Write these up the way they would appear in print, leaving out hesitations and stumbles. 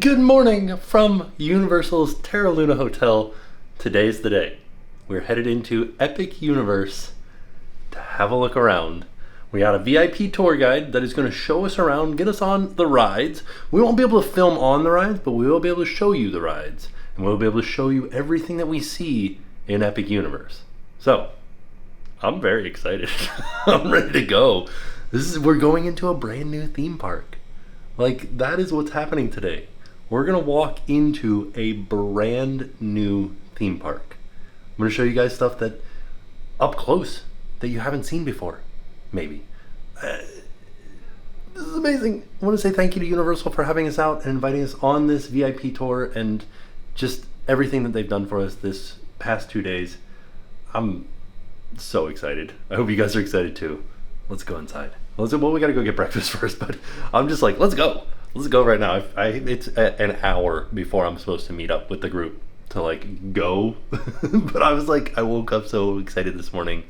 Good morning from Universal's Terra Luna Hotel. Today's the day. We're headed into Epic Universe to have a look around. We got a VIP tour guide that is going to show us around, get us on the rides. We won't be able to film on the rides, but we will be able to show you the rides. And we'll be able to show you everything that we see in Epic Universe. So, I'm very excited. I'm ready to go. We're going into a brand new theme park. Like, that is what's happening today. We're gonna walk into a brand new theme park. I'm gonna show you guys stuff that up close that you haven't seen before, maybe. This is amazing. I want to say thank you to Universal for having us out and inviting us on this VIP tour and just everything that they've done for us this past 2 days. I'm so excited. I hope you guys are excited too. Let's go inside. Well, we gotta go get breakfast first, but I'm just like, let's go. Let's go right now. It's an hour before I'm supposed to meet up with the group to like go. But I was like, I woke up so excited this morning.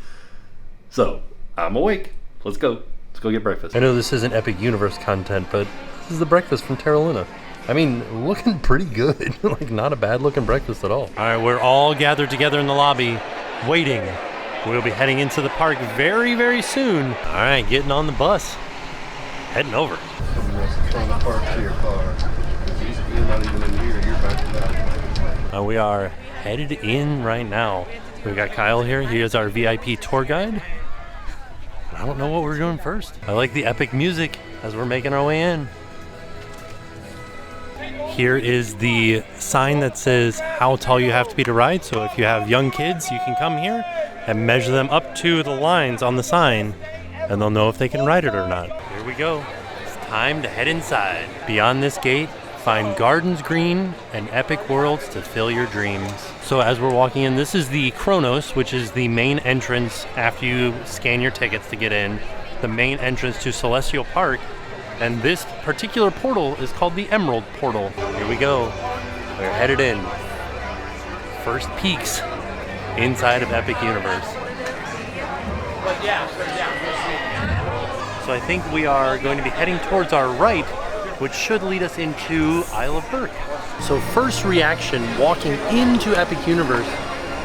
So I'm awake. Let's go. Let's go get breakfast. I know this isn't Epic Universe content, but this is the breakfast from Terra Luna. I mean, looking pretty good. Like, not a bad looking breakfast at all. All right, we're all gathered together in the lobby, waiting. We'll be heading into the park very, very soon. All right, getting on the bus, heading over. We are headed in right now. We got Kyle here. He is our VIP tour guide. I don't know what we're doing first. I like the epic music as we're making our way in. Here is the sign that says how tall you have to be to ride. So if you have young kids, you can come here and measure them up to the lines on the sign, and they'll know if they can ride it or not. Here we go. It's time to head inside. Beyond this gate, find gardens green and epic worlds to fill your dreams. So as we're walking in, this is the Kronos, which is the main entrance after you scan your tickets to get in. The main entrance to Celestial Park. And this particular portal is called the Emerald Portal. Here we go. We're headed in. First peeks inside of Epic Universe. So I think we are going to be heading towards our right, which should lead us into Isle of Berk. So first reaction, walking into Epic Universe,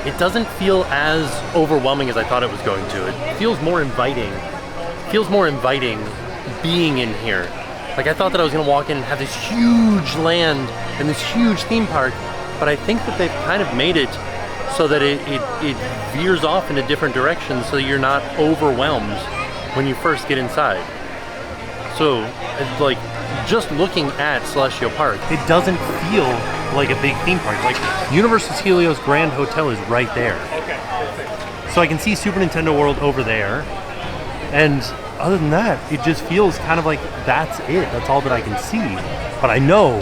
it doesn't feel as overwhelming as I thought it was going to. It feels more inviting. It feels more inviting being in here. Like, I thought that I was gonna walk in and have this huge land and this huge theme park, but I think that they've kind of made it so that it veers off into different directions so that you're not overwhelmed when you first get inside. So, it's like, just looking at Celestial Park, it doesn't feel like a big theme park. Like, Universal's Helios Grand Hotel is right there. So I can see Super Nintendo World over there, and other than that, it just feels kind of like that's it. That's all that I can see. But I know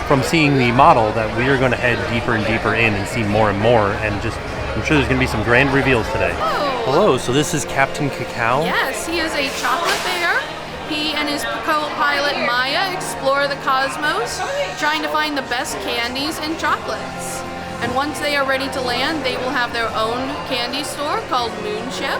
from seeing the model that we are going to head deeper and deeper in and see more and more, and just, I'm sure there's going to be some grand reveals today. Hello, so this is Captain Cacao? Yes, he is a chocolate bear. He and his co-pilot Maya explore the cosmos, trying to find the best candies and chocolates. And once they are ready to land, they will have their own candy store called Moonship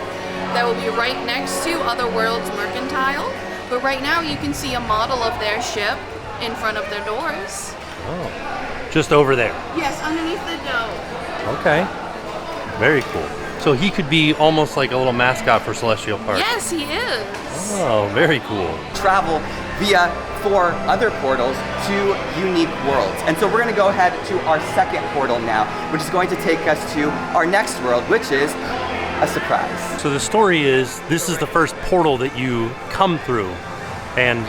that will be right next to Otherworld's Mercantile. But right now you can see a model of their ship in front of their doors. Oh, just over there? Yes, underneath the dome. Okay, very cool. So he could be almost like a little mascot for Celestial Park. Yes, he is. Oh, very cool. Travel via 4 other portals to unique worlds. And so we're going to go ahead to our second portal now, which is going to take us to our next world, which is a surprise. So the story is, this is the first portal that you come through, and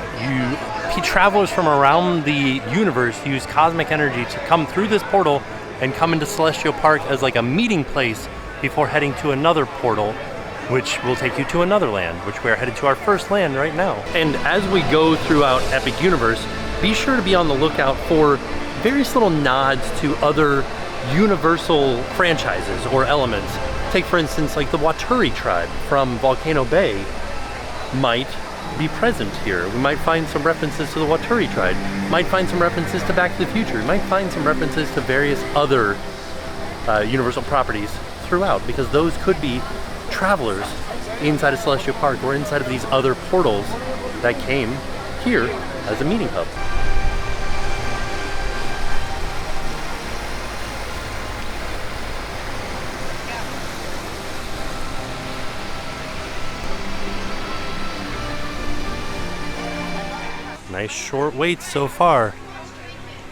travelers from around the universe use cosmic energy to come through this portal and come into Celestial Park as like a meeting place before heading to another portal, which will take you to another land, which we're headed to our first land right now. And as we go throughout Epic Universe, be sure to be on the lookout for various little nods to other Universal franchises or elements. Take, for instance, like the Waturi tribe from Volcano Bay might be present here. We might find some references to the Waturi tribe, might find some references to Back to the Future, we might find some references to various other Universal properties throughout, because those could be travelers inside of Celestial Park or inside of these other portals that came here as a meeting hub. Nice short wait so far.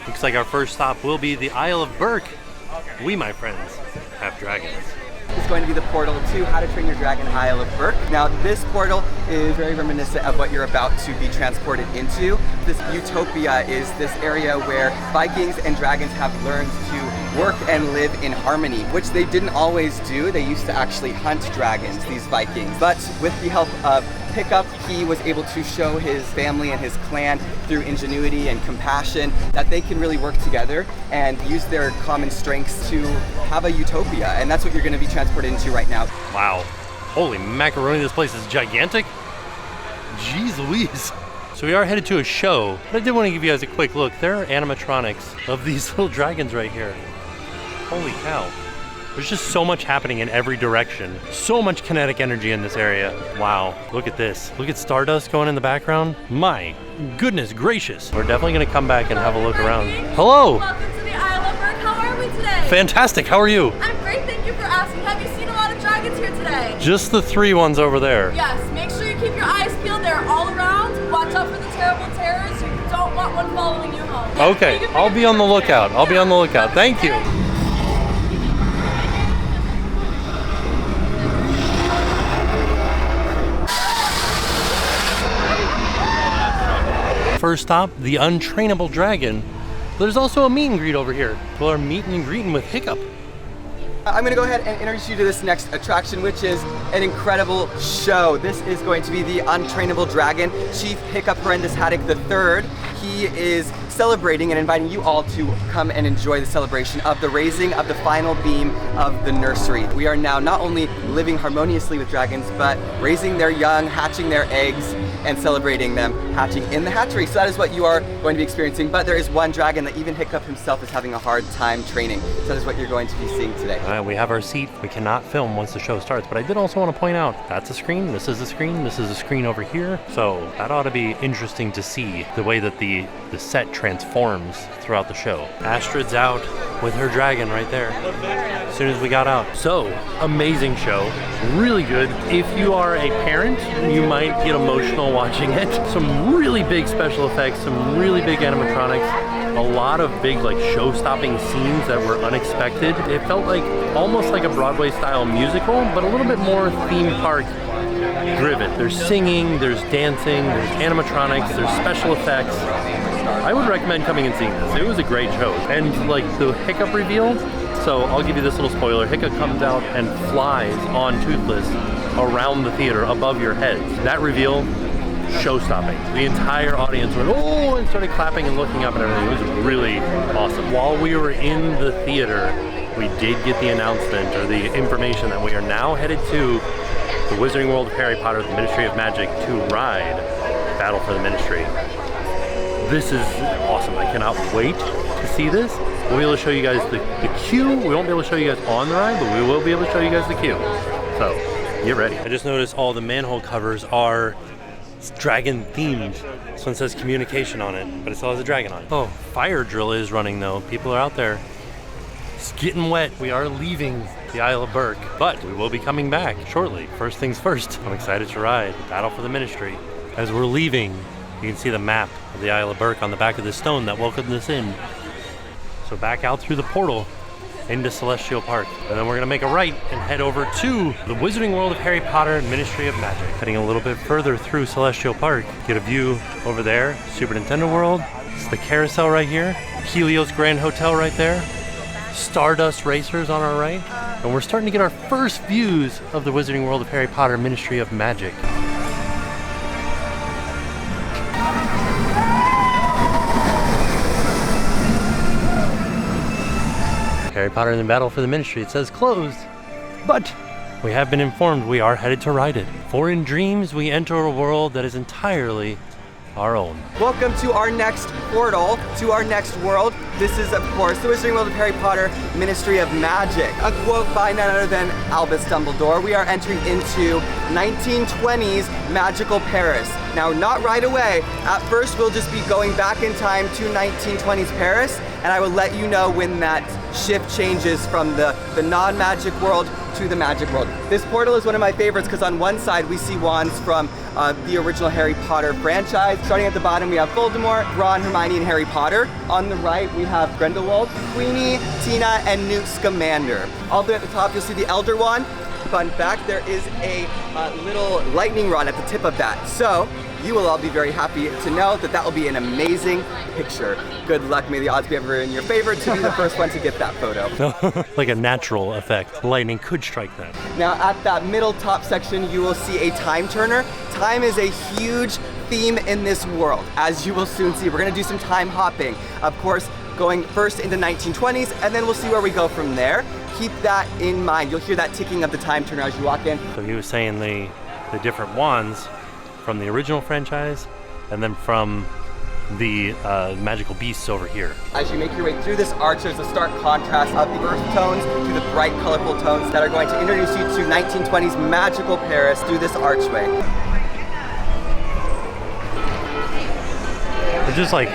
Looks like our first stop will be the Isle of Berk. We, my friends, have dragons. Is going to be the portal to How to Train Your Dragon Isle of Berk. Now, this portal is very reminiscent of what you're about to be transported into. This utopia is this area where Vikings and dragons have learned to work and live in harmony, which they didn't always do. They used to actually hunt dragons, these Vikings. But with the help of Hiccup, he was able to show his family and his clan through ingenuity and compassion that they can really work together and use their common strengths to have a utopia. And that's what you're going to be transported into right now. Wow. Holy macaroni, this place is gigantic. Jeez Louise. So we are headed to a show, but I did want to give you guys a quick look. There are animatronics of these little dragons right here. Holy cow. There's just so much happening in every direction. So much kinetic energy in this area. Wow, look at this. Look at Stardust going in the background. My goodness gracious. We're definitely gonna come back and have a look around. Hello. Welcome to the Isle of Berk. How are we today? Fantastic, how are you? I'm great, thank you for asking. Have you seen a lot of dragons here today? Just the 3 ones over there. Yes, make sure you keep your eyes peeled. They're all around. Watch out for the terrible terrors. You don't want one following you home. Okay, I'll be on the lookout. I'll be on the lookout. Thank you. First stop, the untrainable dragon. There's also a meet and greet over here. People are meeting and greeting with Hiccup. I'm going to go ahead and introduce you to this next attraction, which is an incredible show. This is going to be the Untrainable Dragon, Chief Hiccup Horrendous Haddock III. He is celebrating and inviting you all to come and enjoy the celebration of the raising of the final beam of the nursery. We are now not only living harmoniously with dragons, but raising their young, hatching their eggs, and celebrating them hatching in the hatchery. So that is what you are going to be experiencing. But there is one dragon that even Hiccup himself is having a hard time training. So that is what you're going to be seeing today. All right, we have our seat. We cannot film once the show starts, but I did also want to point out that's a screen, this is a screen, this is a screen over here. So that ought to be interesting to see the way that the set transforms throughout the show. Astrid's out with her dragon right there as soon as we got out. So, amazing show, really good. If you are a parent, you might get emotional watching it. Some really big special effects, some really big animatronics, a lot of big like show-stopping scenes that were unexpected. It felt like almost like a Broadway style musical, but a little bit more theme park driven. There's singing, there's dancing, there's animatronics, there's special effects. I would recommend coming and seeing this. It was a great show. And like the Hiccup reveal, so I'll give you this little spoiler. Hiccup comes out and flies on Toothless around the theater above your heads. That reveal, show-stopping. The entire audience went, oh, and started clapping and looking up and everything. It was really awesome. While we were in the theater, we did get the announcement or the information that we are now headed to the Wizarding World of Harry Potter, the Ministry of Magic, to ride Battle for the Ministry. This is awesome. I cannot wait to see this. We'll be able to show you guys the queue. We won't be able to show you guys on the ride, but we will be able to show you guys the queue. So, get ready. I just noticed all the manhole covers are dragon themed. This one says communication on it, but it still has a dragon on it. Oh, fire drill is running though. People are out there. It's getting wet. We are leaving the Isle of Berk, but we will be coming back shortly. First things first, I'm excited to ride Battle for the Ministry. As we're leaving, you can see the map of the Isle of Berk on the back of the stone that welcomed us in. So back out through the portal into Celestial Park. And then we're gonna make a right and head over to the Wizarding World of Harry Potter, Ministry of Magic. Heading a little bit further through Celestial Park, get a view over there, Super Nintendo World. It's the carousel right here. Helios Grand Hotel right there. Stardust Racers on our right. And we're starting to get our first views of the Wizarding World of Harry Potter, Ministry of Magic. Harry Potter and the Battle for the Ministry, it says closed, but we have been informed we are headed to ride it. For in dreams we enter a world that is entirely our own. Welcome to our next portal, to our next world. This is, of course, the Wizarding World of Harry Potter, Ministry of Magic. A quote by none other than Albus Dumbledore. We are entering into 1920s magical Paris. Now, not right away. At first, we'll just be going back in time to 1920s Paris, and I will let you know when that shift changes from the non-magic world to to the magic world. This portal is one of my favorites because on one side we see wands from the original Harry Potter franchise. Starting at the bottom we have Voldemort, Ron, Hermione, and Harry Potter. On the right we have Grindelwald, Queenie, Tina, and Newt Scamander. All the way at the top you'll see the Elder Wand. Fun fact, there is a little lightning rod at the tip of that. So you will all be very happy to know that that will be an amazing picture. Good luck, may the odds be ever in your favor to be the first one to get that photo. Like a natural effect. Lightning could strike that. Now at that middle top section, you will see a time turner. Time is a huge theme in this world. As you will soon see, we're gonna do some time hopping. Of course, going first into 1920s, and then we'll see where we go from there. Keep that in mind. You'll hear that ticking of the time turner as you walk in. So he was saying the different wands from the original franchise, and then from the magical beasts over here. As you make your way through this arch, there's a stark contrast of the earth tones to the bright, colorful tones that are going to introduce you to 1920s magical Paris through this archway. We're just like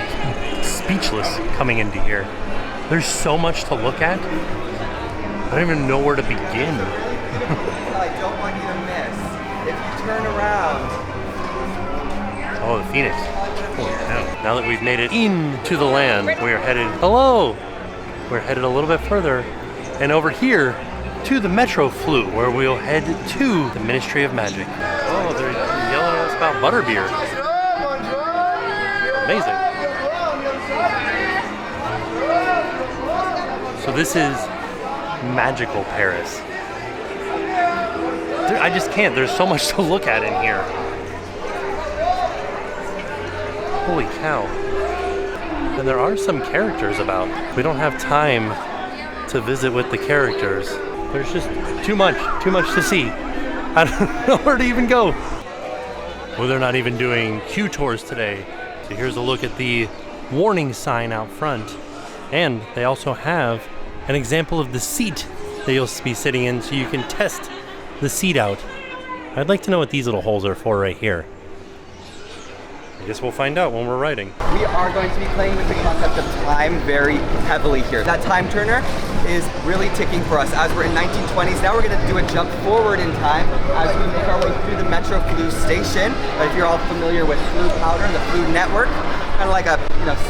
speechless coming into here. There's so much to look at. I don't even know where to begin. I don't want you to miss. If you turn around. Oh, the Phoenix. Holy cow. Now that we've made it into the land, we are headed, hello! We're headed a little bit further, and over here to the Metro Flu, where we'll head to the Ministry of Magic. Oh, they're yelling at us about butterbeer. Amazing. So this is magical Paris. I just can't, there's so much to look at in here. Holy cow. And there are some characters about. We don't have time to visit with the characters. There's just too much to see. I don't know where to even go. Well, they're not even doing queue tours today. So here's a look at the warning sign out front. And they also have an example of the seat that you'll be sitting in so you can test the seat out. I'd like to know what these little holes are for right here. I guess we'll find out when we're riding. We are going to be playing with the concept of time very heavily here. That time turner is really ticking for us. As we're in 1920s, now we're going to do a jump forward in time as we make our way through the Metro Flu station. If you're all familiar with Flu Powder, the Flu network, kind of like a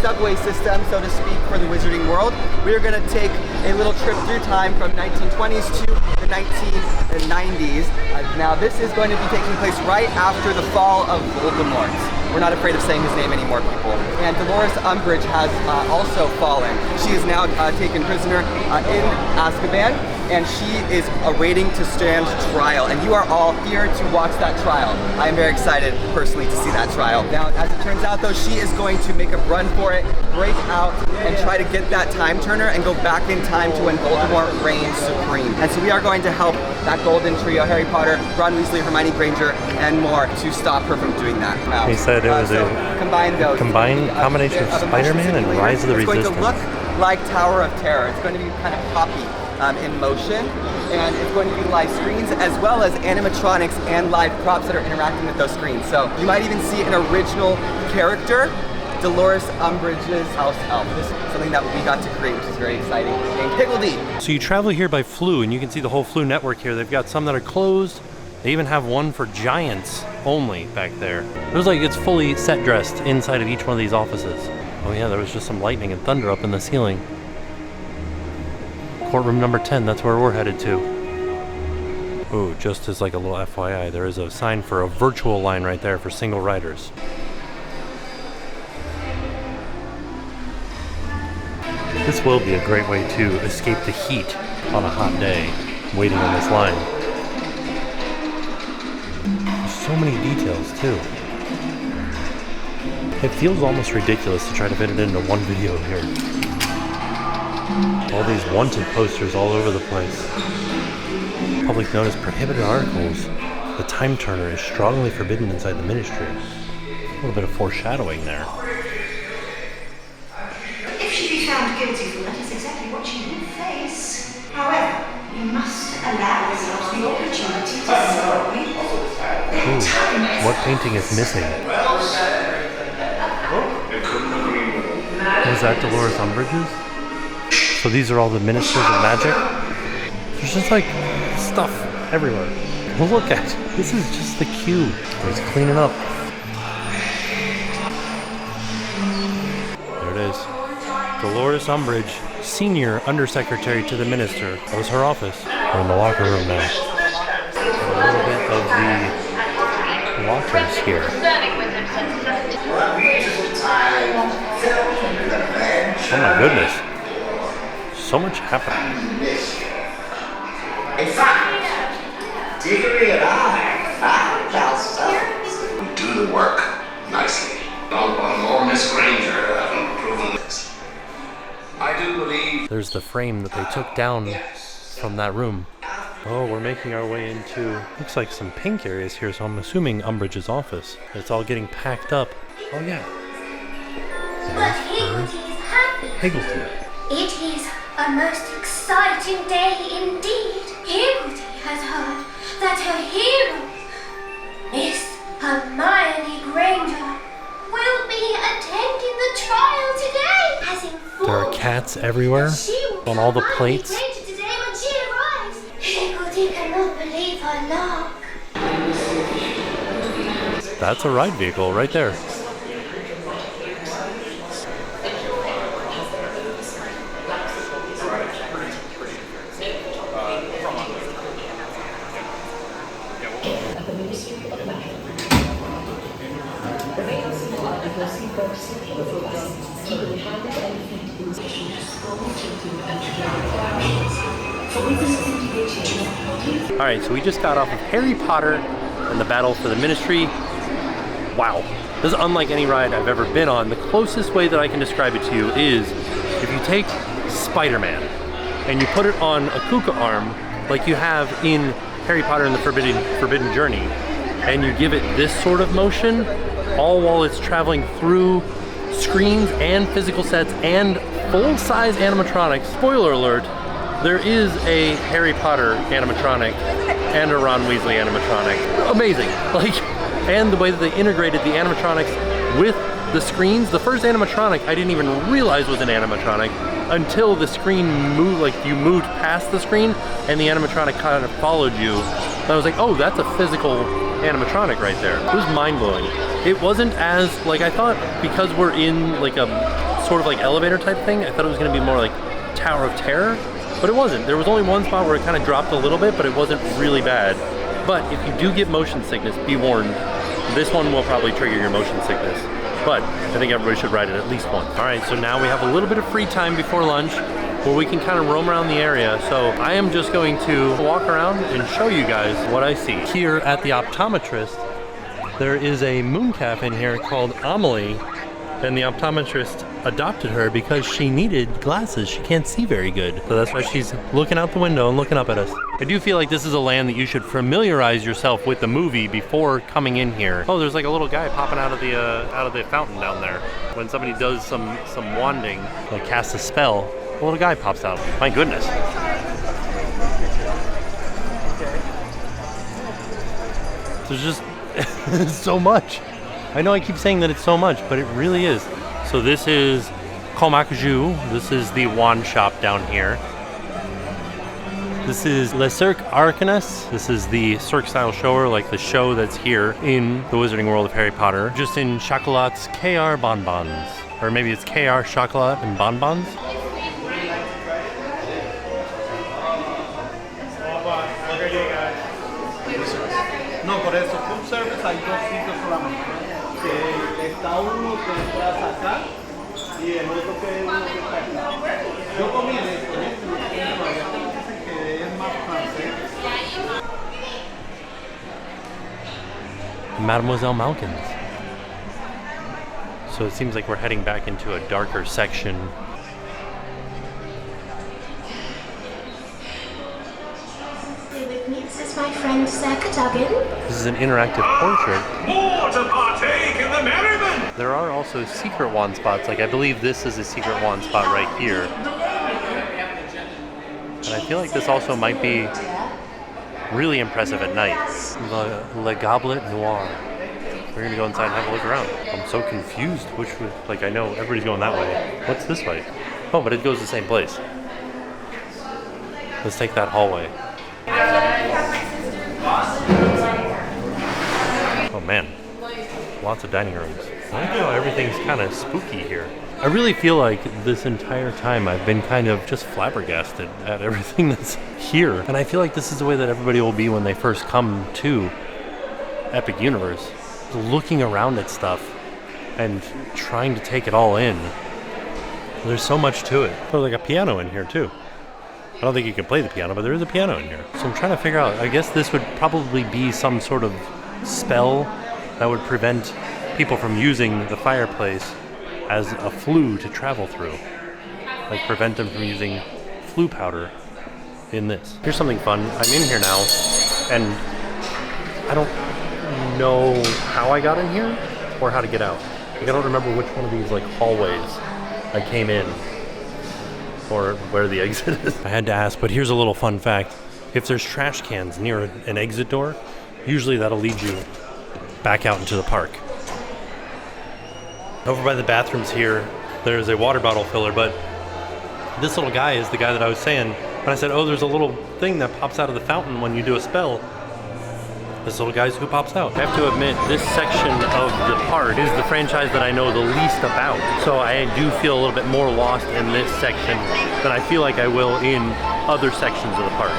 subway system, so to speak, for the wizarding world. We are going to take a little trip through time from 1920s to the 1990s. Now this is going to be taking place right after the fall of Voldemort. We're not afraid of saying his name anymore, people. And Dolores Umbridge has also fallen. She is now taken prisoner in Azkaban, and she is awaiting to stand trial. And you are all here to watch that trial. I am very excited, personally, to see that trial. Now, as it turns out, though, she is going to make a run for it, break out, and try to get that time turner and go back in time to when Voldemort reigns supreme. And so we are going to help that golden trio, Harry Potter, Ron Weasley, Hermione Granger, and more, to stop her from doing that. Now, he said it was a combination of Spider-Man and Rise of the Resistance. It's going to look like Tower of Terror. It's going to be kind of poppy in motion, and it's going to be live screens as well as animatronics and live props that are interacting with those screens. So you might even see an original character, Dolores Umbridge's house elf. This is something that we got to create, which is very exciting, named Higgledy. So you travel here by Flu, and you can see the whole Flu network here. They've got some that are closed. They even have one for giants only back there. It looks like it's fully set dressed inside of each one of these offices. Oh yeah, there was just some lightning and thunder up in the ceiling. Courtroom number 10, that's where we're headed to. Oh, just as like a little FYI, there is a sign for a virtual line right there for single riders. This will be a great way to escape the heat on a hot day, waiting in this line. There's so many details too. It feels almost ridiculous to try to fit it into one video here. All these wanted posters all over the place. Public notice prohibited articles. The time turner is strongly forbidden inside the ministry. A little bit of foreshadowing there. If she be found guilty for that, is exactly what she will face. However, we must allow ourselves the opportunity to celebrate. Ooh, what painting is missing? Was that Dolores Umbridge's? So these are all the ministers of magic? There's just like stuff everywhere. Look at it. This is just the queue. He's cleaning up. There it is. Dolores Umbridge, Senior Undersecretary to the Minister. That was her office. We're in the locker room now. A little bit of the lockers here. Oh my goodness. So much happening. In fact, Diggory and I found stuff. Do the work nicely. Or Miss Granger haven't proven this. I do believe There's the frame that they took down from that room. Oh, we're making our way into, looks like some pink areas here, so I'm assuming Umbridge's office. It's all getting packed up. Oh yeah. But Higgledy is happy. Higgledy. It is a most exciting day indeed. Higgledy has heard that her hero, Miss Hermione Granger, will be attending the trial today. Has informed There are cats everywhere that she will on all the be plates. Granger today when she arrives. Higgledy cannot believe her luck. That's a ride vehicle right there. Alright, so we just got off of Harry Potter and the battle for the Ministry. Wow, this is unlike any ride I've ever been on. The closest way that I can describe it to you is if you take Spider-Man and you put it on a Kuka arm like you have in Harry Potter and the Forbidden Journey, and you give it this sort of motion, all while it's traveling through screens and physical sets and full-size animatronics. Spoiler alert, there is a Harry Potter animatronic and a Ron Weasley animatronic. Amazing. And the way that they integrated the animatronics with the screens. The first animatronic I didn't even realize was an animatronic until the screen moved, like you moved past the screen and the animatronic kind of followed you. And I was like, oh, that's a physical animatronic right there. It was mind-blowing. It wasn't as, like I thought, because we're in like a sort of like elevator type thing, I thought it was gonna be more like Tower of Terror, but it wasn't. There was only one spot where it kind of dropped a little bit, but it wasn't really bad. But if you do get motion sickness, be warned, this one will probably trigger your motion sickness. But I think everybody should ride it at least once. All right, so now we have a little bit of free time before lunch where we can kind of roam around the area. So I am just going to walk around and show you guys what I see. Here at the optometrist, there is a mooncalf in here called Amelie, and the optometrist adopted her because she needed glasses. She can't see very good. So that's why she's looking out the window and looking up at us. I do feel like this is a land that you should familiarize yourself with the movie before coming in here. Oh, there's like a little guy popping out of the fountain down there. When somebody does some wanding, like cast a spell, a little guy pops out. My goodness. There's just so much. I know I keep saying that it's so much, but it really is. So this is Komakju. This is the wand shop down here. This is Le Cirque Arcanus. This is the Cirque style show, like the show that's here in the Wizarding World of Harry Potter. Just in Chocolat's KR Bonbons. Or maybe it's KR Chocolat and Bonbons. No, por eso, food service hay dos sitios solamente. Está uno que entras acá y el otro que es uno que está acá. Yo comí de esto, que es más francés. Mademoiselle Malkin's. So it seems like we're heading back into a darker section. With me, this is my friend Sir Cadogan. This is an interactive portrait. more to partake in the merriment. There are also secret wand spots. Like I believe this is a secret wand spot right here. And I feel like this also might be really impressive at night. Le Goblet Noir. We're gonna go inside and have a look around. I'm so confused. Like I know everybody's going that way. What's this way? Oh, but it goes the same place. Let's take that hallway. Oh man, lots of dining rooms. I like how everything's kind of spooky here. I really feel like this entire time I've been kind of just flabbergasted at everything that's here. And I feel like this is the way that everybody will be when they first come to Epic Universe. Looking around at stuff and trying to take it all in. There's so much to it. There's like a piano in here too. I don't think you can play the piano, but there is a piano in here. So I'm trying to figure out, I guess this would probably be some sort of spell that would prevent people from using the fireplace as a flue to travel through. Like prevent them from using flue powder in this. Here's something fun. I'm in here now, and I don't know how I got in here or how to get out. Like, I don't remember which one of these like hallways I came in or where the exit is. I had to ask, but here's a little fun fact. If there's trash cans near an exit door, usually that'll lead you back out into the park. Over by the bathrooms here, there's a water bottle filler, but this little guy is the guy that I was saying when I said, oh, there's a little thing that pops out of the fountain when you do a spell. This little guy's who pops out. I have to admit, this section of the park is the franchise that I know the least about. So I do feel a little bit more lost in this section than I feel like I will in other sections of the park.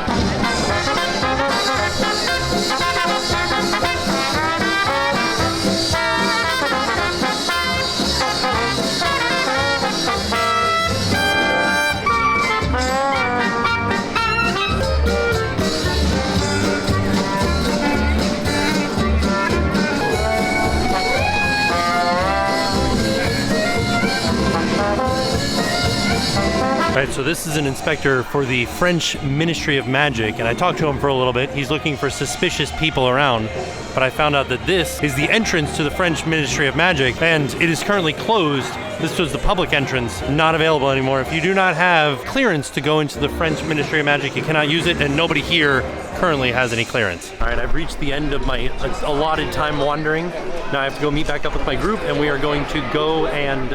Right, so this is an inspector for the French Ministry of Magic, and I talked to him for a little bit. He's looking for suspicious people around, but I found out that this is the entrance to the French Ministry of Magic, and it is currently closed. This was the public entrance, not available anymore. If you do not have clearance to go into the French Ministry of Magic, you cannot use it, and nobody here currently has any clearance. All right, I've reached the end of my allotted time wandering. Now I have to go meet back up with my group, and we are going to go and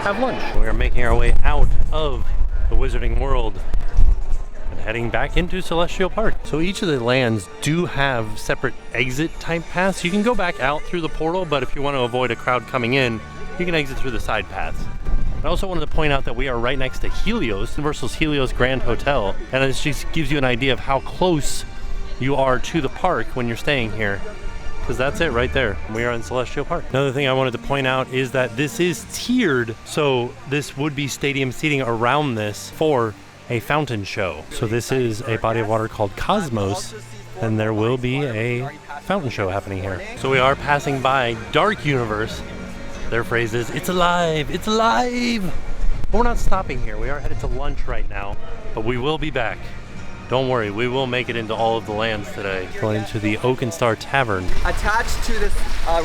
have lunch. We are making our way out of the Wizarding World and heading back into Celestial Park. So each of the lands do have separate exit type paths. You can go back out through the portal, but if you want to avoid a crowd coming in, you can exit through the side paths. I also wanted to point out that we are right next to Helios, Universal's Helios Grand Hotel, and it just gives you an idea of how close you are to the park when you're staying here. Because that's it right there. We are in Celestial Park. Another thing I wanted to point out is that this is tiered, so this would be stadium seating around this for a fountain show. So this is a body of water called Cosmos, and there will be a fountain show happening here. So we are passing by Dark Universe. Their phrase is, "It's alive, it's alive!" But we're not stopping here. We are headed to lunch right now, but we will be back. Don't worry, we will make it into all of the lands today. Going into the Oak and Star Tavern. Attached to this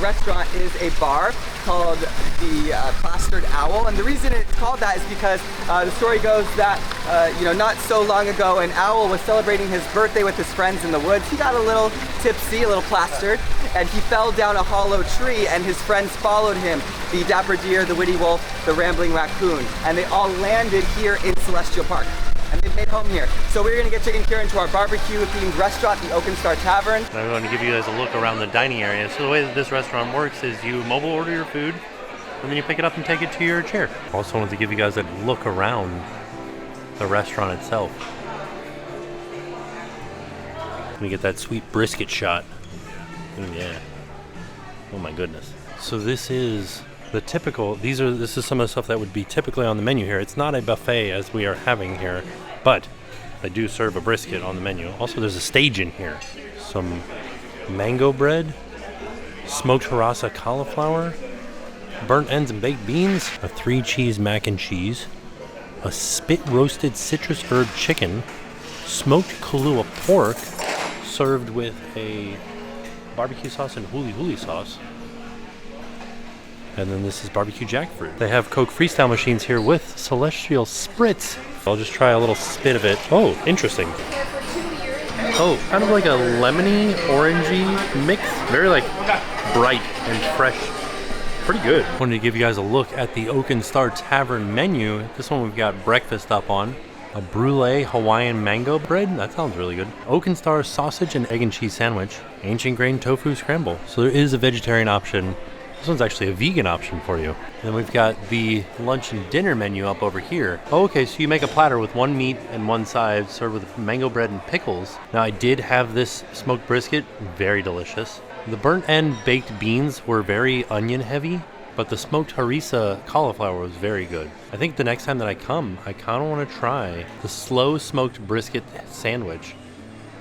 restaurant is a bar called the Plastered Owl, and the reason it's called that is because the story goes that not so long ago an owl was celebrating his birthday with his friends in the woods. He got a little tipsy, a little plastered, and he fell down a hollow tree, and his friends followed him. The dapper deer, the witty wolf, the rambling raccoon, and they all landed here in Celestial Park. And they've made home here. So we're gonna get taken here into our barbecue themed restaurant, the Oak and Star Tavern. I'm going to give you guys a look around the dining area. So the way that this restaurant works is you mobile order your food, and then you pick it up and take it to your chair. Also wanted to give you guys a look around the restaurant itself. Let me get that sweet brisket shot. Oh yeah. Oh my goodness. So this is the typical, this is some of the stuff that would be typically on the menu here. It's not a buffet as we are having here, but they do serve a brisket on the menu. Also, there's a stage in here. Some mango bread, smoked harissa cauliflower, burnt ends and baked beans, a 3-cheese mac and cheese, a spit roasted citrus herb chicken, smoked Kahlua pork, served with a barbecue sauce and huli huli sauce. And then this is barbecue jackfruit. They have Coke Freestyle machines here with Celestial Spritz. I'll just try a little spit of it. Oh, interesting. Oh, kind of like a lemony, orangey mix. Very like bright and fresh. Pretty good. Wanted to give you guys a look at the Oak and Star Tavern menu. This one we've got breakfast up on. A brulee Hawaiian mango bread. That sounds really good. Oak and Star sausage and egg and cheese sandwich. Ancient grain tofu scramble. So there is a vegetarian option. This one's actually a vegan option for you. Then we've got the lunch and dinner menu up over here. Oh, okay, so you make a platter with one meat and one side served with mango bread and pickles. Now I did have this smoked brisket, very delicious. The burnt end baked beans were very onion heavy, but the smoked harissa cauliflower was very good. I think the next time that I come, I kind of want to try the slow smoked brisket sandwich.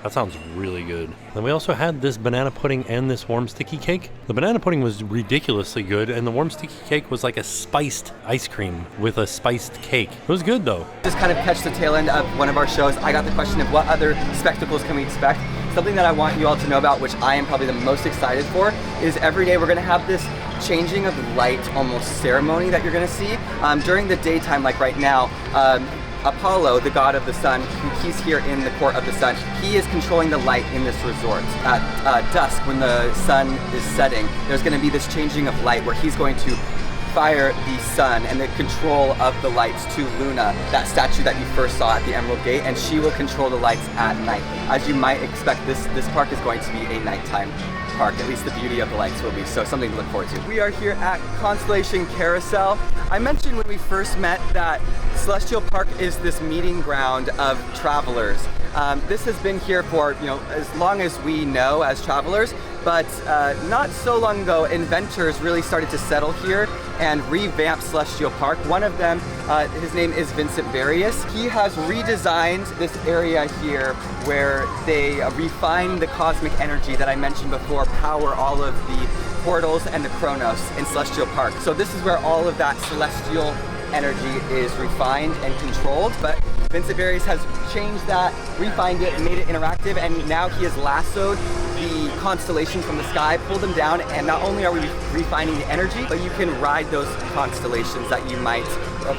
That sounds really good. Then we also had this banana pudding and this warm sticky cake. The banana pudding was ridiculously good, and the warm sticky cake was like a spiced ice cream with a spiced cake. It was good though. Just kind of catch the tail end of one of our shows, I got the question of what other spectacles can we expect. Something that I want you all to know about, which I am probably the most excited for, is every day we're gonna have this changing of light almost ceremony that you're gonna see. During the daytime, like right now, Apollo, the god of the sun, he's here in the court of the sun. He is controlling the light in this resort. At dusk, when the sun is setting, there's going to be this changing of light where he's going to fire the sun and the control of the lights to Luna, that statue that you first saw at the Emerald Gate, and she will control the lights at night. As you might expect, this park is going to be a nighttime park, at least the beauty of the lights will be, so something to look forward to. We are here at Constellation Carousel. I mentioned when we first met that Celestial Park is this meeting ground of travelers. This has been here for, as long as we know as travelers, but not so long ago, inventors really started to settle here and revamp Celestial Park. One of them, his name is Vincent Various. He has redesigned this area here where they refine the cosmic energy that I mentioned before, power all of the portals and the Chronos in Celestial Park. So this is where all of that celestial energy is refined and controlled, but Vincent Various has changed that, refined it, and made it interactive, and now he has lassoed the constellations from the sky, pulled them down, and not only are we refining the energy, but you can ride those constellations that you might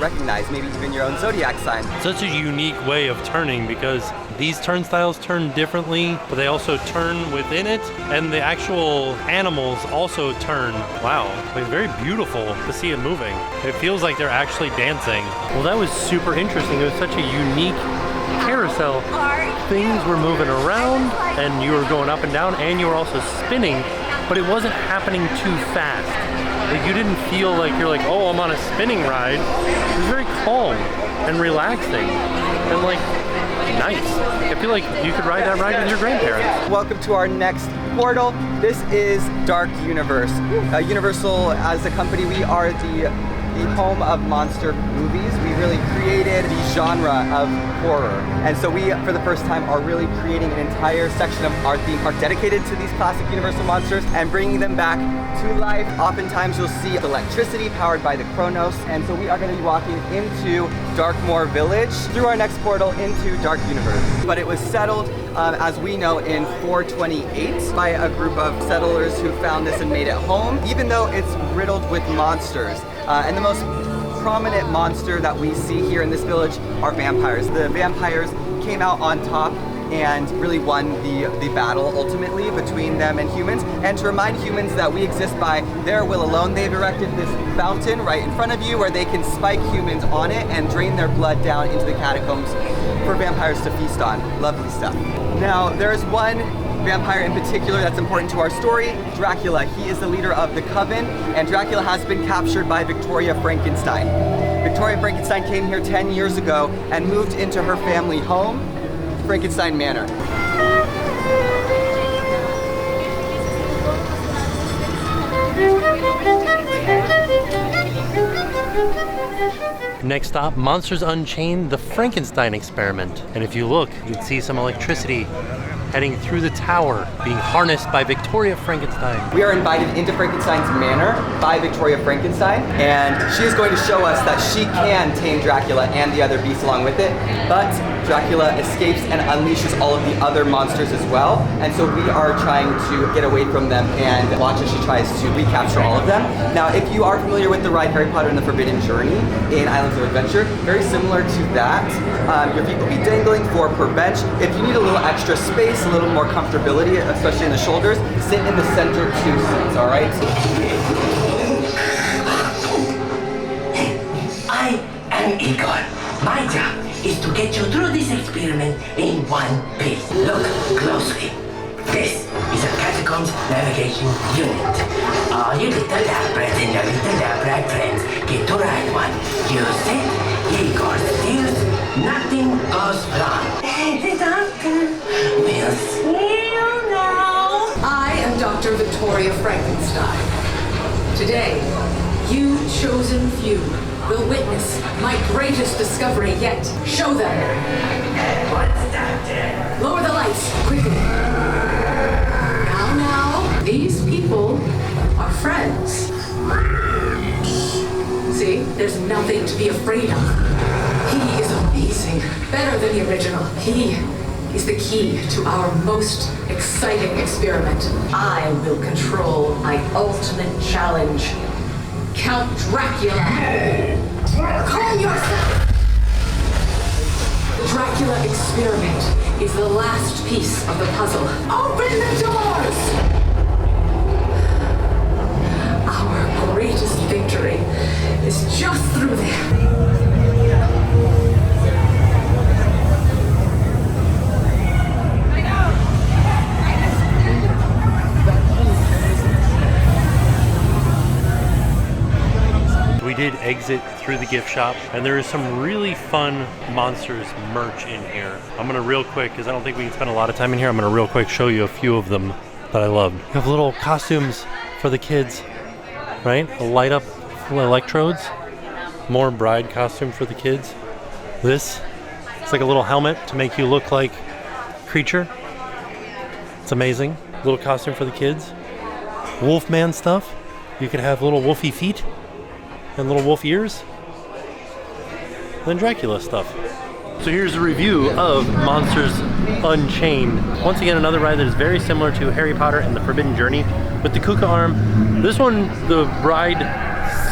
recognize, maybe even your own zodiac sign. Such a unique way of turning, because these turnstiles turn differently, but they also turn within it, and the actual animals also turn. Wow, it's very beautiful to see it moving. It feels like they're actually dancing. Well, that was super interesting. It was such a unique carousel. Things were moving around, and you were going up and down, and you were also spinning, but it wasn't happening too fast. Like, you didn't feel like you're like, oh, I'm on a spinning ride. It was very calm and relaxing and like nice. I feel like you could ride that ride with your grandparents. Welcome to our next portal. This is Dark Universe. Universal, as a company, we are the home of monster movies. We really created the genre of horror. And so we, for the first time, are really creating an entire section of our theme park dedicated to these classic Universal monsters and bringing them back to life. Oftentimes you'll see electricity powered by the Chronos. And so we are going to be walking into Darkmoor Village through our next portal into Dark Universe. But it was settled, as we know, in 428 by a group of settlers who found this and made it home, even though it's riddled with monsters. And the most prominent monster that we see here in this village are vampires. The vampires came out on top and really won the battle ultimately between them and humans. And to remind humans that we exist by their will alone, they've erected this fountain right in front of you where they can spike humans on it and drain their blood down into the catacombs for vampires to feast on. Lovely stuff. Now, there's one vampire in particular that's important to our story, Dracula. He is the leader of the Coven, and Dracula has been captured by Victoria Frankenstein. Victoria Frankenstein came here 10 years ago and moved into her family home, Frankenstein Manor. Next stop, Monsters Unchained, the Frankenstein Experiment. And if you look, you can see some electricity heading through the tower, being harnessed by Victoria Frankenstein. We are invited into Frankenstein's manor by Victoria Frankenstein, and she is going to show us that she can tame Dracula and the other beasts along with it, but Dracula escapes and unleashes all of the other monsters as well, and so we are trying to get away from them and watch as she tries to recapture all of them. Now, if you are familiar with the ride Harry Potter and the Forbidden Journey in Islands of Adventure, very similar to that. Your feet will be dangling for per bench. If you need a little extra space, a little more comfortability, especially in the shoulders, sit in the center 2 seats, all right? I am Egon. My job is to get you through this experiment in one piece. Look closely. This is a Catacombs Navigation Unit. All you little lab rats and your little lab rat friends get to ride one. Use it, he goes steers, nothing goes wrong. And the doctor will see you now. I am Dr. Victoria Frankenstein. Today, you chosen few will witness my greatest discovery yet. Show them. What's that? Lower the lights, quickly. Now, these people are friends. See, there's nothing to be afraid of. He is amazing, better than the original. He is the key to our most exciting experiment. I will control my ultimate challenge. Count Dracula. Calm yourself. The Dracula experiment is the last piece of the puzzle. Open the doors! Our greatest victory is just through there. We did exit through the gift shop, and there is some really fun Monsters merch in here. I'm gonna real quick, because I don't think we can spend a lot of time in here, I'm gonna real quick show you a few of them that I love. You have little costumes for the kids, right? Light up electrodes. More bride costume for the kids. This, it's like a little helmet to make you look like Creature. It's amazing. Little costume for the kids. Wolfman stuff. You could have little wolfy feet and little wolf ears. Then Dracula stuff. So here's a review of Monsters Unchained. Once again, another ride that is very similar to Harry Potter and the Forbidden Journey with the Kuka arm. This one, the ride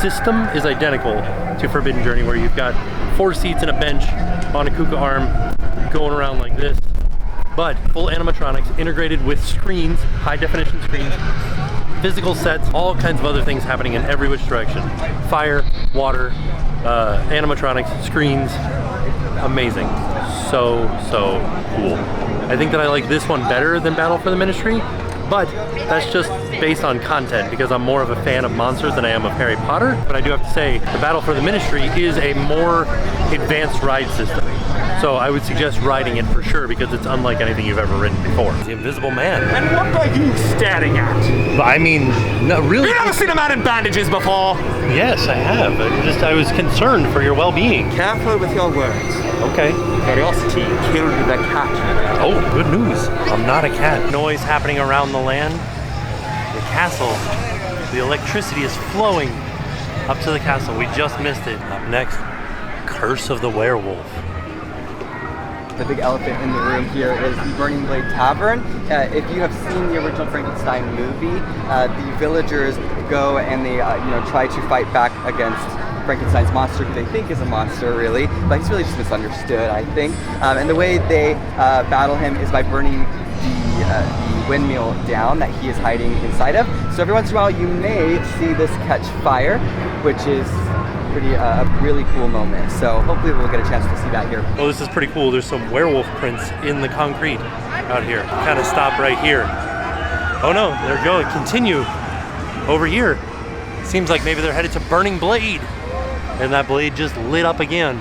system is identical to Forbidden Journey, where you've got 4 seats and a bench on a Kuka arm going around like this. But full animatronics integrated with screens, high definition screens, physical sets, all kinds of other things happening in every which direction. Fire, water, animatronics, screens, amazing. So cool. I think that I like this one better than Battle for the Ministry, but that's just based on content, because I'm more of a fan of monsters than I am of Harry Potter. But I do have to say, the Battle for the Ministry is a more advanced ride system. So I would suggest riding it for sure, because it's unlike anything you've ever ridden before. The Invisible Man. And what are you staring at? I mean, no, really. You've never seen a man in bandages before? Yes, I have. I was concerned for your well-being. Careful with your words. Okay. Curiosity killed the cat. Oh, good news. I'm not a cat. Noise happening around the land. The castle. The electricity is flowing up to the castle. We just missed it. Up next, Curse of the Werewolf. The big elephant in the room here is the Burning Blade Tavern. If you have seen the original Frankenstein movie, the villagers go and they try to fight back against Frankenstein's monster, who they think is a monster, really, but he's really just misunderstood, I think. And the way they battle him is by burning the windmill down that he is hiding inside of. So every once in a while, you may see this catch fire, which is a really cool moment. So hopefully we'll get a chance to see that here. Oh, this is pretty cool. There's some werewolf prints in the concrete out here. Kind of stop right here. Oh no, they're going. Continue over here. Seems like maybe they're headed to Burning Blade. And that blade just lit up again.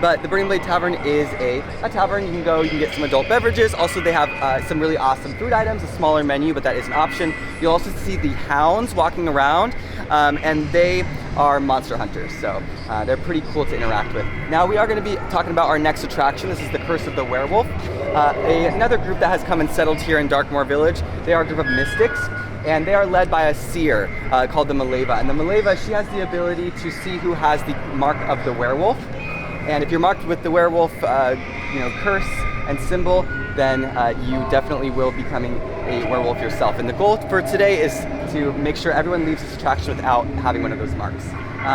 But the Burning Blade Tavern is a tavern. You can go, you can get some adult beverages. Also, they have some really awesome food items, a smaller menu, but that is an option. You'll also see the hounds walking around, and they are monster hunters, so they're pretty cool to interact with. Now we are going to be talking about our next attraction. This is the Curse of the Werewolf. Another group that has come and settled here in Darkmoor Village. They are a group of mystics, and they are led by a seer called the Maleva. And the Maleva, she has the ability to see who has the mark of the werewolf. And if you're marked with the werewolf, curse and symbol, then you definitely will be becoming a werewolf yourself. And the goal for today is to make sure everyone leaves this attraction without having one of those marks.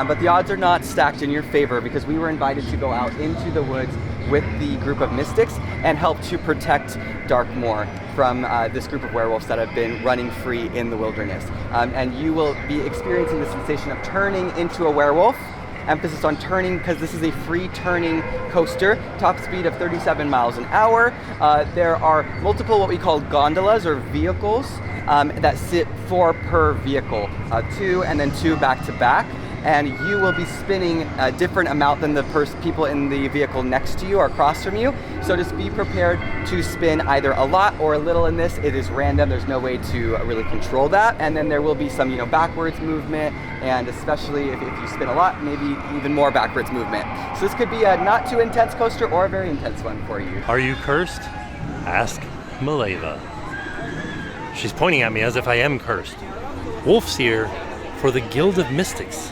But the odds are not stacked in your favor, because we were invited to go out into the woods with the group of mystics and help to protect Darkmoor from this group of werewolves that have been running free in the wilderness. And you will be experiencing the sensation of turning into a werewolf emphasis on turning because this is a free turning coaster, top speed of 37 miles an hour. There are multiple what we call gondolas or vehicles that sit 4 per vehicle, 2 and then 2 back to back. And you will be spinning a different amount than the people in the vehicle next to you or across from you. So just be prepared to spin either a lot or a little in this. It is random, there's no way to really control that. And then there will be some, backwards movement, and especially if you spin a lot, maybe even more backwards movement. So this could be a not too intense coaster or a very intense one for you. Are you cursed? Ask Maleva. She's pointing at me as if I am cursed. Wolf's here for the Guild of Mystics.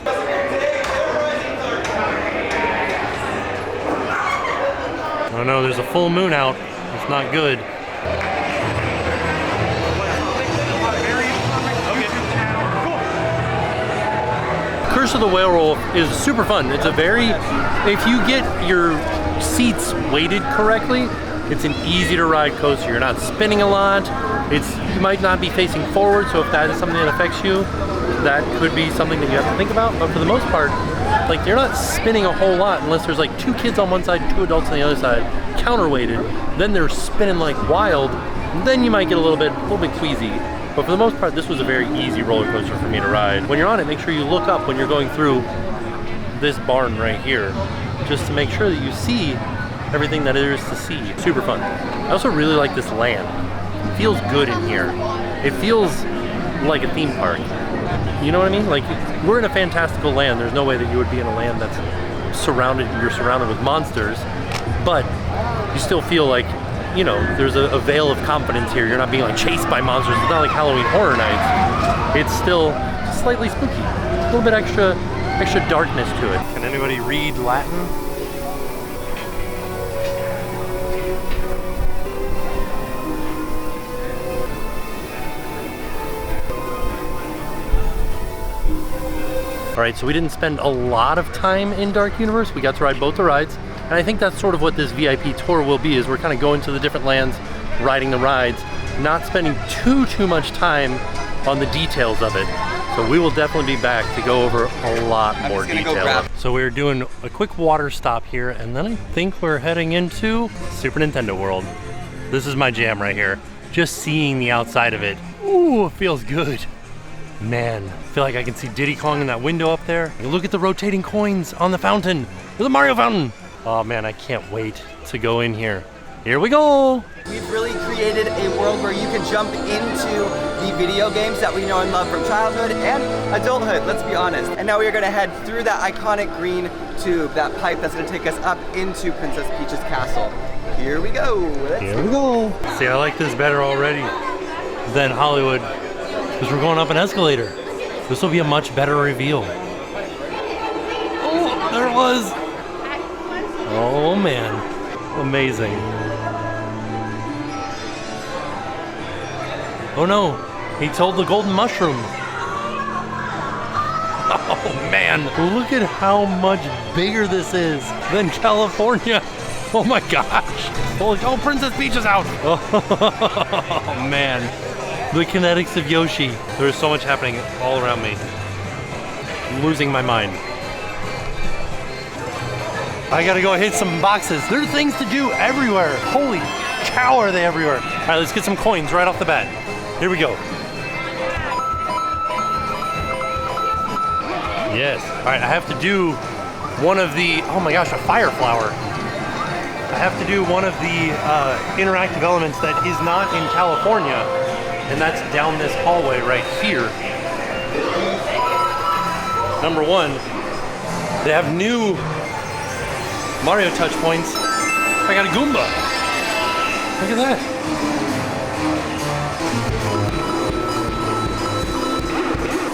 Oh no, there's a full moon out. It's not good. Curse of the Whale Wolf is super fun. It's a very, if you get your seats weighted correctly, it's an easy to ride coaster. You're not spinning a lot. You might not be facing forward, so if that is something that affects you, that could be something that you have to think about. But for the most part, like, you're not spinning a whole lot unless there's like 2 kids on one side, 2 adults on the other side, counterweighted. Then they're spinning like wild. Then you might get a little bit queasy. But for the most part, this was a very easy roller coaster for me to ride. When you're on it, make sure you look up when you're going through this barn right here, just to make sure that you see everything that there is to see. Super fun. I also really like this land. It feels good in here. It feels like a theme park. You know what I mean? Like, we're in a fantastical land. There's no way that you would be in a land that's you're surrounded with monsters, but you still feel like, there's a veil of confidence here. You're not being like chased by monsters. It's not like Halloween Horror Nights. It's still slightly spooky. A little bit extra darkness to it. Can anybody read Latin? All right, so we didn't spend a lot of time in Dark Universe. We got to ride both the rides. And I think that's sort of what this VIP tour will be, is we're kind of going to the different lands, riding the rides, not spending too much time on the details of it. So we will definitely be back to go over a lot more detail. So we're doing a quick water stop here, and then I think we're heading into Super Nintendo World. This is my jam right here. Just seeing the outside of it. Ooh, it feels good. Man, I feel like I can see Diddy Kong in that window up there. And look at the rotating coins on the fountain. There's a Mario fountain. Oh man, I can't wait to go in here. Here we go. We've really created a world where you can jump into the video games that we know and love from childhood and adulthood, let's be honest. And now we are gonna head through that iconic green tube, that pipe that's gonna take us up into Princess Peach's castle. Here we go. Here we go. See, I like this better already than Hollywood, because we're going up an escalator. This will be a much better reveal. Oh, there it was. Oh man, amazing. Oh no, he told the golden mushroom. Oh man, look at how much bigger this is than California. Oh my gosh. Oh, Princess Peach is out. Oh man. The kinetics of Yoshi. There's so much happening all around me. I'm losing my mind. I gotta go hit some boxes. There are things to do everywhere. Holy cow, are they everywhere. All right, let's get some coins right off the bat. Here we go. Yes. All right, I have to do one of the, oh my gosh, a fire flower. I have to do one of the interactive elements that is not in California, and that's down this hallway right here. Number one, they have new Mario touch points. I got a Goomba. Look at that.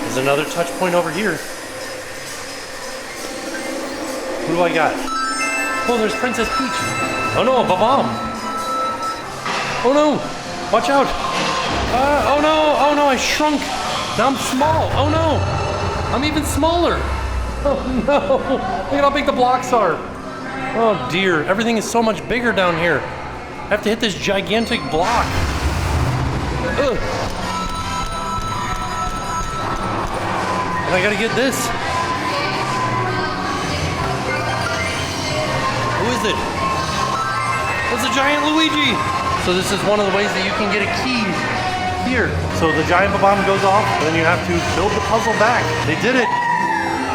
There's another touch point over here. Who do I got? Oh, there's Princess Peach. Oh no, a bomb. Oh no, watch out. Oh no, I shrunk. Now I'm small. Oh no, I'm even smaller. Oh no, look at how big the blocks are. Oh dear, everything is so much bigger down here. I have to hit this gigantic block. Ugh. And I gotta get this. is it? It's a giant Luigi. So this is one of the ways that you can get a key here. So the giant bomb goes off, and then you have to build the puzzle back. They did it.